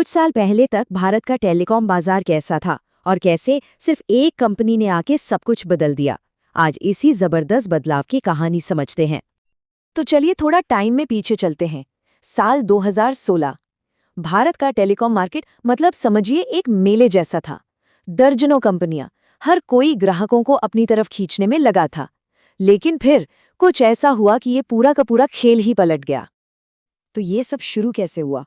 कुछ साल पहले तक भारत का टेलीकॉम बाजार कैसा था और कैसे सिर्फ एक कंपनी ने आके सब कुछ बदल दिया। आज इसी जबरदस्त बदलाव की कहानी समझते हैं। तो चलिए थोड़ा टाइम में पीछे चलते हैं। साल 2016। भारत का टेलीकॉम मार्केट मतलब समझिए एक मेले जैसा था। दर्जनों कंपनियां, हर कोई ग्राहकों को अपनी तरफ खींचने में लगा था। लेकिन फिर कुछ ऐसा हुआ कि ये पूरा का पूरा खेल ही पलट गया। तो ये सब शुरू कैसे हुआ?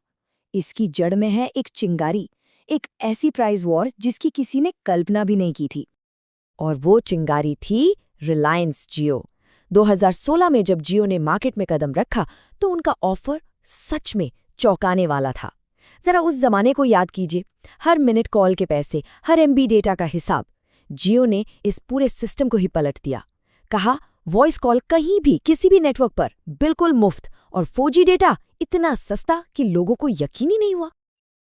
इसकी जड़ में है एक चिंगारी, एक ऐसी प्राइस वॉर जिसकी किसी ने कल्पना भी नहीं की थी। और वो चिंगारी थी रिलायंस जियो। 2016 में जब जियो ने मार्केट में कदम रखा तो उनका ऑफर सच में चौंकाने वाला था। जरा उस जमाने को याद कीजिए, हर मिनट कॉल के पैसे, हर एमबी डेटा का हिसाब। जियो ने इस पूरे सिस्टम को ही पलट दिया। कहा वॉइस कॉल कहीं भी किसी भी नेटवर्क पर बिल्कुल मुफ्त, और 4G डेटा इतना सस्ता कि लोगों को यकीन ही नहीं हुआ।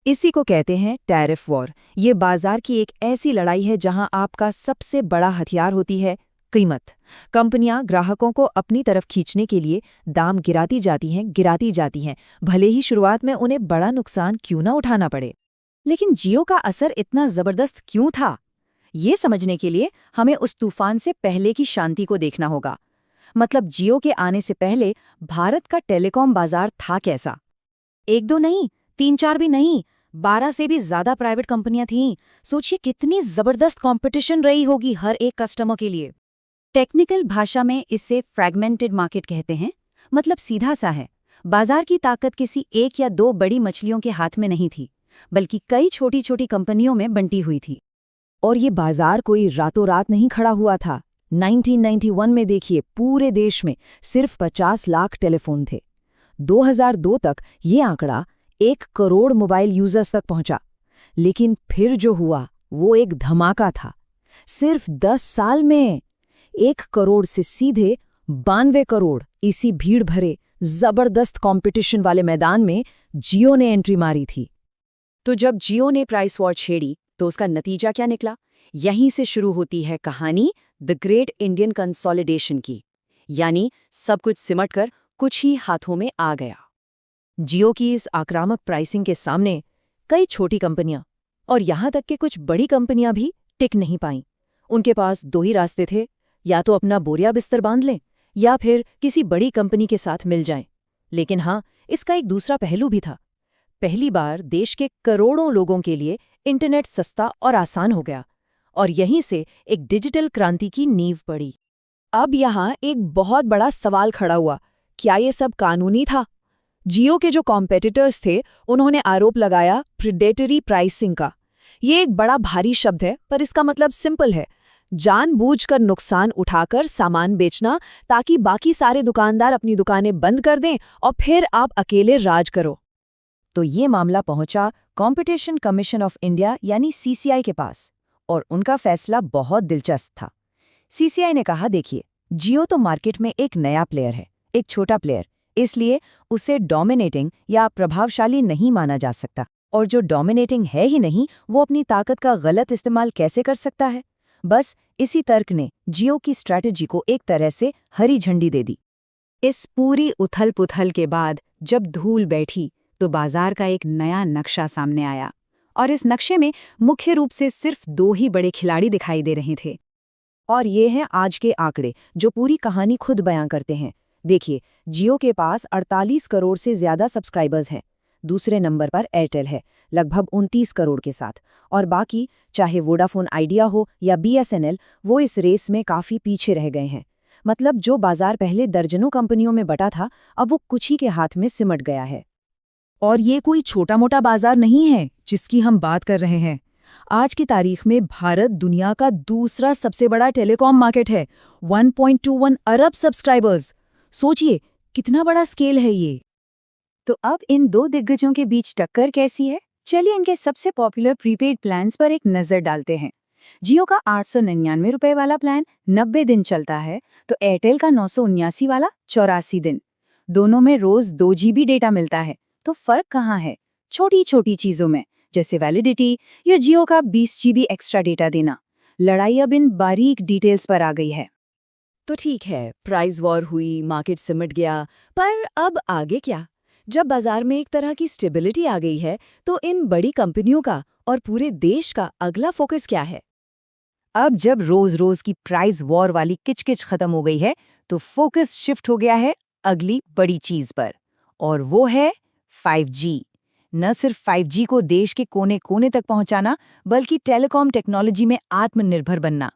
इसी को कहते हैं टैरिफ वॉर। ये बाजार की एक ऐसी लड़ाई है जहां आपका सबसे बड़ा हथियार होती है कीमत। कंपनियां ग्राहकों को अपनी तरफ खींचने के लिए दाम गिराती जाती हैं, भले ही शुरुआत में उन्हें बड़ा नुकसान क्यों ना उठाना पड़े। लेकिन जियो का असर इतना जबरदस्त क्यों था? ये समझने के लिए हमें उस तूफान से पहले की शांति को देखना होगा। मतलब जियो के आने से पहले भारत का टेलीकॉम बाजार था कैसा? एक दो नहीं, तीन चार भी नहीं, 12 से भी ज्यादा प्राइवेट कंपनियां थीं। सोचिए कितनी जबरदस्त कंपटीशन रही होगी हर एक कस्टमर के लिए। टेक्निकल भाषा में इसे फ्रैगमेंटेड मार्केट कहते हैं। मतलब सीधा सा है, बाजार की ताकत किसी एक या दो बड़ी मछलियों के हाथ में नहीं थी, बल्कि कई छोटी छोटी कंपनियों में बंटी हुई थी। और ये बाजार कोई रातों रात नहीं खड़ा हुआ था। 1991 में देखिए, पूरे देश में सिर्फ 50 लाख टेलीफोन थे। 2002 तक ये आंकड़ा 1 करोड़ मोबाइल यूजर्स तक पहुंचा। लेकिन फिर जो हुआ वो एक धमाका था। सिर्फ 10 साल में 1 करोड़ से सीधे 92 करोड़। इसी भीड़ भरे जबरदस्त कंपटीशन वाले मैदान में जियो ने एंट्री मारी थी। तो जब जियो ने प्राइस वॉर छेड़ी तो उसका नतीजा क्या निकला? यहीं से शुरू होती है कहानी द ग्रेट इंडियन कंसोलिडेशन की। यानी सब कुछ सिमटकर कुछ ही हाथों में आ गया। जियो की इस आक्रामक प्राइसिंग के सामने कई छोटी कंपनियां और यहां तक कि कुछ बड़ी कंपनियां भी टिक नहीं पाईं। उनके पास दो ही रास्ते थे, या तो अपना बोरिया बिस्तर बांध लें या फिर किसी बड़ी कंपनी के साथ मिल जाएं। लेकिन हाँ, इसका एक दूसरा पहलू भी था। पहली बार देश के करोड़ों लोगों के लिए इंटरनेट सस्ता और आसान हो गया, और यहीं से एक डिजिटल क्रांति की नींव पड़ी। अब यहाँ एक बहुत बड़ा सवाल खड़ा हुआ, क्या ये सब कानूनी था? जियो के जो कॉम्पिटिटर्स थे उन्होंने आरोप लगाया प्रेडेटरी प्राइसिंग का। ये एक बड़ा भारी शब्द है, पर इसका मतलब सिंपल है, जानबूझकर नुकसान उठाकर सामान बेचना ताकि बाकी सारे दुकानदार अपनी दुकानें बंद कर दें और फिर आप अकेले राज करो। तो ये मामला पहुंचा कंपटीशन कमीशन ऑफ इंडिया यानी CCI के पास, और उनका फैसला बहुत दिलचस्प था। CCI ने कहा, देखिए, जियो तो मार्केट में एक नया प्लेयर है, एक छोटा प्लेयर, इसलिए उसे डोमिनेटिंग या प्रभावशाली नहीं माना जा सकता। और जो डोमिनेटिंग है ही नहीं, वो अपनी ताकत का गलत इस्तेमाल कैसे कर सकता है? बस इसी तर्क ने जियो की स्ट्रैटेजी को एक तरह से हरी झंडी दे दी। इस पूरी उथल पुथल के बाद जब धूल बैठी तो बाजार का एक नया नक्शा सामने आया, और इस नक्शे में मुख्य रूप से सिर्फ दो ही बड़े खिलाड़ी दिखाई दे रहे थे। और ये हैं आज के आंकड़े जो पूरी कहानी खुद बयां करते हैं। देखिए, जियो के पास 48 करोड़ से ज्यादा सब्सक्राइबर्स हैं। दूसरे नंबर पर एयरटेल है, लगभग 29 करोड़ के साथ। और बाकी, चाहे वोडाफोन आइडिया हो या BSNL, वो इस रेस में काफी पीछे रह गए हैं। मतलब जो बाजार पहले दर्जनों कंपनियों में बटा था, अब वो कुछ ही के हाथ में सिमट गया है। और ये कोई छोटा मोटा बाजार नहीं है जिसकी हम बात कर रहे हैं। आज की तारीख में भारत दुनिया का दूसरा सबसे बड़ा टेलीकॉम मार्केट है। 1.21 अरब सब्सक्राइबर्स। सोचिए कितना बड़ा स्केल है ये। तो अब इन दो दिग्गजों के बीच टक्कर कैसी है? चलिए इनके सबसे पॉपुलर प्रीपेड प्लान्स पर एक नजर डालते हैं। जियो का 899 रुपए वाला प्लान 90 दिन चलता है, तो एयरटेल का 979 वाला 84 दिन। दोनों में रोज 2 GB डेटा मिलता है। तो फर्क कहाँ है? छोटी छोटी चीजों में, जैसे वैलिडिटी या जियो का 20 GB एक्स्ट्रा डेटा देना। लड़ाई अब इन बारीक डिटेल्स पर आ गई है। तो ठीक है, प्राइस वॉर हुई, मार्केट सिमट गया, पर अब आगे क्या? जब बाजार में एक तरह की स्टेबिलिटी आ गई है, तो इन बड़ी कंपनियों का और पूरे देश का अगला फोकस क्या है? अब जब रोज रोज की प्राइस वॉर वाली किचकिच खत्म हो गई है, तो फोकस शिफ्ट हो गया है अगली बड़ी चीज पर, और वो है 5G। न सिर्फ 5G को देश के कोने कोने तक पहुंचाना, बल्कि टेलीकॉम टेक्नोलॉजी में आत्मनिर्भर बनना।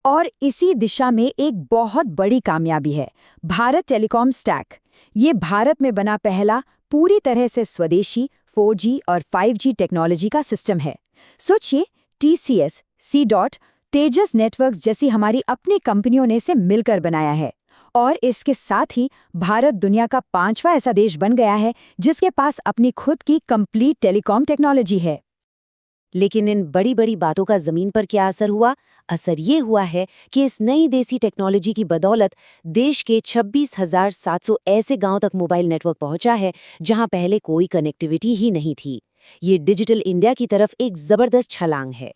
और इसी दिशा में एक बहुत बड़ी कामयाबी है भारत टेलीकॉम स्टैक। ये भारत में बना पहला पूरी तरह से स्वदेशी 4G और 5G टेक्नोलॉजी का सिस्टम है। सोचिए, TCS, C-Dot, तेजस नेटवर्क्स जैसी हमारी अपनी कंपनियों ने इसे मिलकर बनाया है। और इसके साथ ही भारत दुनिया का 5वां ऐसा देश बन गया है जिसके पास अपनी खुद की कंप्लीट टेलीकॉम टेक्नोलॉजी है। लेकिन इन बड़ी बड़ी बातों का जमीन पर क्या असर हुआ? असर ये हुआ है कि इस नई देसी टेक्नोलॉजी की बदौलत देश के 26,700 ऐसे गांव तक मोबाइल नेटवर्क पहुंचा है जहां पहले कोई कनेक्टिविटी ही नहीं थी। ये डिजिटल इंडिया की तरफ एक जबरदस्त छलांग है।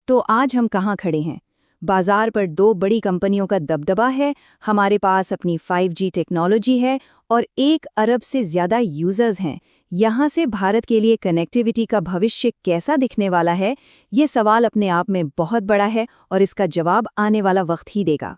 तो आज हम कहाँ खड़े हैं? बाजार पर दो बड़ी कंपनियों का दबदबा है, हमारे पास अपनी 5G टेक्नोलॉजी है और 1 अरब से ज़्यादा यूजर्स हैं। यहाँ से भारत के लिए कनेक्टिविटी का भविष्य कैसा दिखने वाला है, ये सवाल अपने आप में बहुत बड़ा है और इसका जवाब आने वाला वक्त ही देगा।